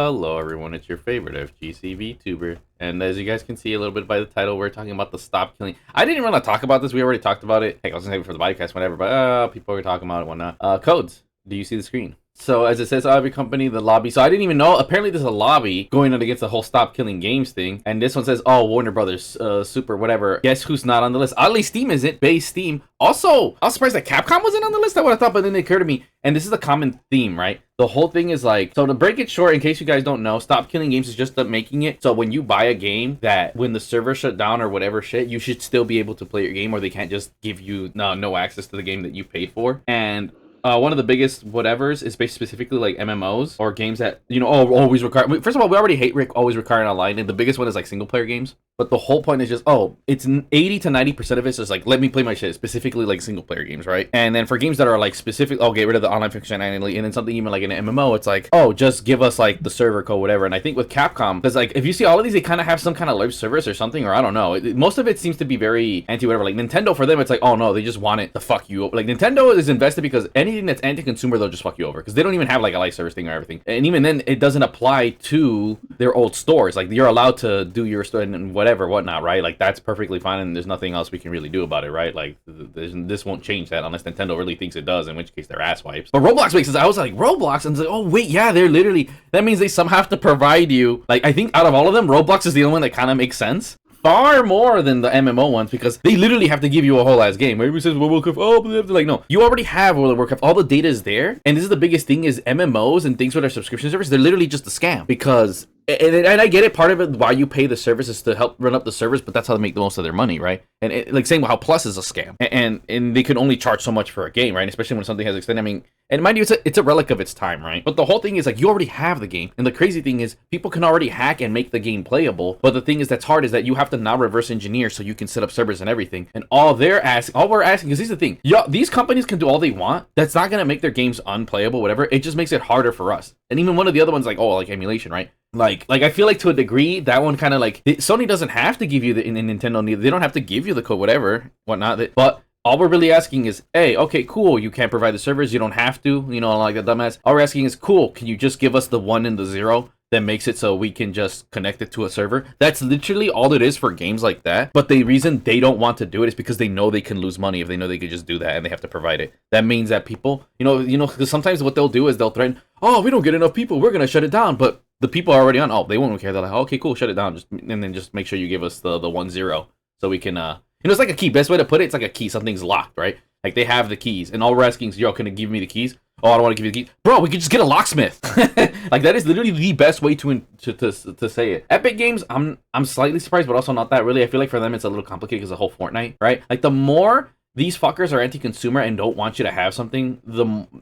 Hello everyone, it's your favorite FGC VTuber. And as you guys can see a little bit by the title, we're talking about the stop killing. I didn't want to talk about this, we already talked about it. Heck, I was gonna save it for the podcast, whatever, but people were talking about it and whatnot. Codes. Do you see the screen? So as it says, every company, the lobby. So I didn't even know. Apparently there's a lobby going on against the whole stop killing games thing. And this one says, oh, Warner Brothers, Super, whatever. Guess who's not on the list? Oddly, Steam isn't. Base Steam. Also, I was surprised that Capcom wasn't on the list. I would have thought, but then it occurred to me. And this is a common theme, right? The whole thing is like, so to break it short, in case you guys don't know, Stop Killing Games is just making it so when you buy a game that when the server shut down or whatever shit, you should still be able to play your game, or they can't just give you no access to the game that you paid for. And one of the biggest whatevers is based specifically like MMOs or games that, you know, always require. First of all, we already hate always requiring online, and the biggest one is like single player games. But the whole point is just, it's 80 to 90% of it is just like, let me play my shit, specifically like single player games, right? And then for games that are like specific, get rid of the online functionality, and then something even like an MMO, it's like, just give us like the server code, whatever. And I think with Capcom, because like if you see all of these, they kind of have some kind of live service or something, or I don't know. Most of it seems to be very anti-whatever. Like Nintendo, for them, it's like, oh no, they just want it to fuck you over. Like Nintendo is invested because anything that's anti-consumer, they'll just fuck you over because they don't even have like a live service thing or everything. And even then, it doesn't apply to their old stores. Like you're allowed to do your store and whatnot, right? Like that's perfectly fine, and there's nothing else we can really do about it, right? Like this won't change that unless Nintendo really thinks it does, in which case they're ass wipes. But Roblox makes sense. I was like, Roblox, and it's like, oh wait, yeah, they're literally, that means they somehow have to provide you, like, I think out of all of them, Roblox is the only one that kind of makes sense. Far more than the MMO ones, because they literally have to give you a whole ass game. Everybody says World of Warcraft, like, no, you already have World of Warcraft. All the data is there, and this is the biggest thing: is MMOs and things with our subscription service. They're literally just a scam, because and I get it. Part of it, why you pay the service is to help run up the service, but that's how they make the most of their money, right? And like saying how Plus is a scam, and they can only charge so much for a game, right? Especially when something has extended. I mean, and mind you, it's a relic of its time, right? But the whole thing is like you already have the game, and the crazy thing is people can already hack and make the game playable. But the thing is that's hard is that you have to now reverse engineer so you can set up servers and everything. And all we're asking, because here's the thing, these companies can do all they want. That's not gonna make their games unplayable, whatever. It just makes it harder for us. And even one of the other ones, like like emulation, right? Like I feel like to a degree that one kind of like Sony doesn't have to give you the in Nintendo neither. They don't have to give you the code, whatever, whatnot. But all we're really asking is, hey, okay, cool, you can't provide the servers, you don't have to, you know, like a dumbass. All we're asking is, cool, can you just give us the 1 and the 0 that makes it so we can just connect it to a server? That's literally all it is for games like that. But the reason they don't want to do it is because they know they can lose money if they know they could just do that, and they have to provide it. That means that people, you know, because sometimes what they'll do is they'll threaten, we don't get enough people, we're gonna shut it down. But the people are already on. They won't care. They're like, okay, cool, shut it down. And then just make sure you give us the 1-0 so we can it's like a key. Best way to put it, it's like a key. Something's locked, right? Like they have the keys, and all we're asking is, can you give me the keys? Oh, I don't want to give you the keys, bro. We could just get a locksmith. Like that is literally the best way to say it. Epic Games, I'm slightly surprised, but also not that really. I feel like for them it's a little complicated because the whole Fortnite, right? Like the more these fuckers are anti-consumer and don't want you to have something,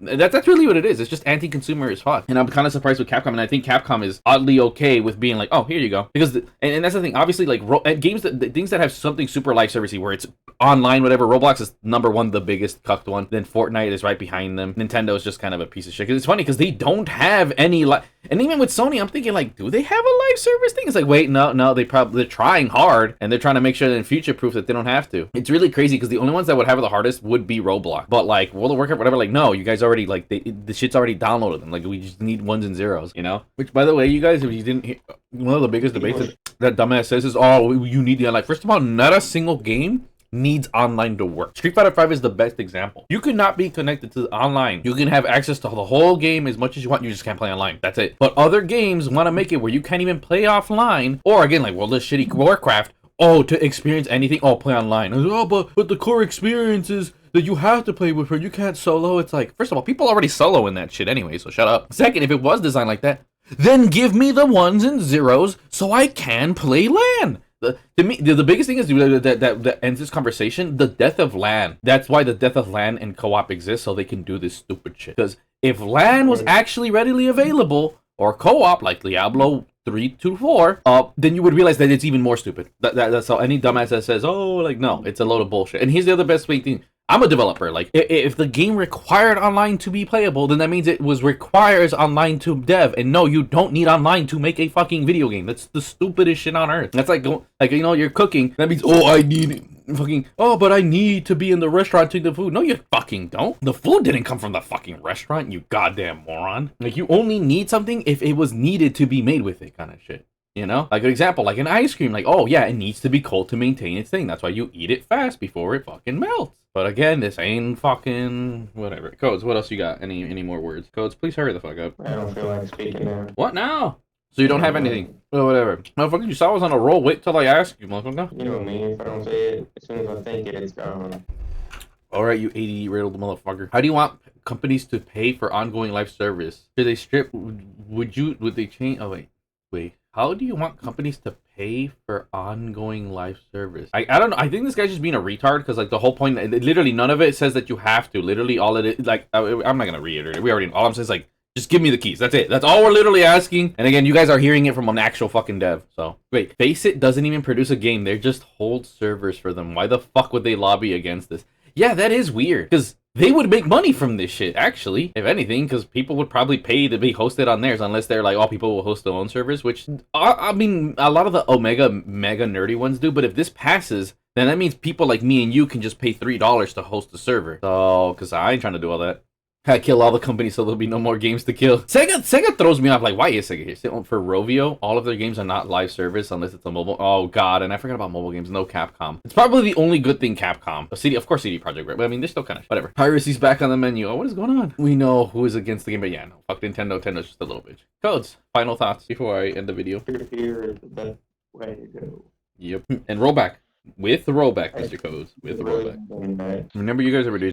that's really what it is. It's just anti-consumer as fuck. And I'm kind of surprised with Capcom, and I think Capcom is oddly okay with being like, here you go. Because and that's the thing. Obviously, like games things that have something super live servicey where it's online, whatever. Roblox is number one, the biggest cucked one. Then Fortnite is right behind them. Nintendo is just kind of a piece of shit. Because it's funny because they don't have any and even with Sony, I'm thinking like, do they have a live service thing? It's like, wait, no, they're trying hard, and they're trying to make sure that in future proof that they don't have to. It's really crazy because the only ones that would have it the hardest would be Roblox. But like World of Warcraft, whatever, like no, you guys already like the shit's already downloaded them. Like we just need 1s and 0s, you know. Which by the way, you guys, if you didn't hear, one of the biggest debates that dumbass says is, you need the online. First of all, not a single game needs online to work. Street Fighter 5 is the best example. You could not be connected to online. You can have access to the whole game as much as you want. You just can't play online. That's it. But other games want to make it where you can't even play offline. Or again, like World of Shitty Warcraft. To experience anything, play online. But the core experience is that you have to play with her. You can't solo. It's like, first of all, people already solo in that shit anyway, so shut up. Second, if it was designed like that, then give me the 1s and 0s so I can play LAN. To me, the biggest thing is that ends this conversation, the death of LAN. That's why the death of LAN and co-op exists, so they can do this stupid shit. Because if LAN was actually readily available, or co-op like Diablo 3 to 4, then you would realize that it's even more stupid. That's how any dumbass that says, no, it's a load of bullshit. And here's the other best way thing. I'm a developer. Like, if the game required online to be playable, then that means it requires online to dev. And no, you don't need online to make a fucking video game. That's the stupidest shit on earth. That's like, you're cooking. That means, I need fucking, oh, but I need to be in the restaurant to eat the food. No, you fucking don't. The food didn't come from the fucking restaurant, you goddamn moron. Like, you only need something if it was needed to be made with it kind of shit. You know? Like an example, like an ice cream. Like, oh yeah, it needs to be cold to maintain its thing. That's why you eat it fast before it fucking melts. But again, this ain't fucking whatever. Codes, what else you got? Any more words? Codes, please hurry the fuck up. I don't feel like speaking now. What now? So you don't have anything? Well, whatever. Motherfucker, you saw I was on a roll. Wait till I ask you, motherfucker. You know me, if I don't say it, as soon as I think it, it's gone. Alright, you 80-year-old motherfucker. How do you want companies to pay for ongoing live service? Should they strip? Would they change? Oh, wait. How do you want companies to pay for ongoing live service? I don't know. I think this guy's just being a retard because, like, the whole point, literally none of it says that you have to. Literally all it is, like, I'm not going to reiterate it. We already, all I'm saying is, like, just give me the keys. That's it. That's all we're literally asking. And again, you guys are hearing it from an actual fucking dev. So, wait, Faceit doesn't even produce a game. They just hold servers for them. Why the fuck would they lobby against this? Yeah, that is weird. Because they would make money from this shit, actually. If anything, because people would probably pay to be hosted on theirs unless they're like, oh, people will host their own servers, which, I mean, a lot of the mega nerdy ones do. But if this passes, then that means people like me and you can just pay $3 to host a server. So, because I ain't trying to do all that. I kill all the companies so there'll be no more games to kill. Sega throws me off. Like, why is Sega here? For Rovio, all of their games are not live service unless it's a mobile. Oh god, and I forgot about mobile games. No Capcom. It's probably the only good thing Capcom. Of course, CD Projekt Red. But I mean, they're still kind of whatever. Piracy's back on the menu. Oh, what is going on? We know who is against the game, but yeah, no. Fuck Nintendo. Nintendo's just a little bitch. Codes. Final thoughts before I end the video. Here is the best way to go. Yep. And rollback. With the rollback, Mr. Codes. With the rollback. Remember, you guys are reducing.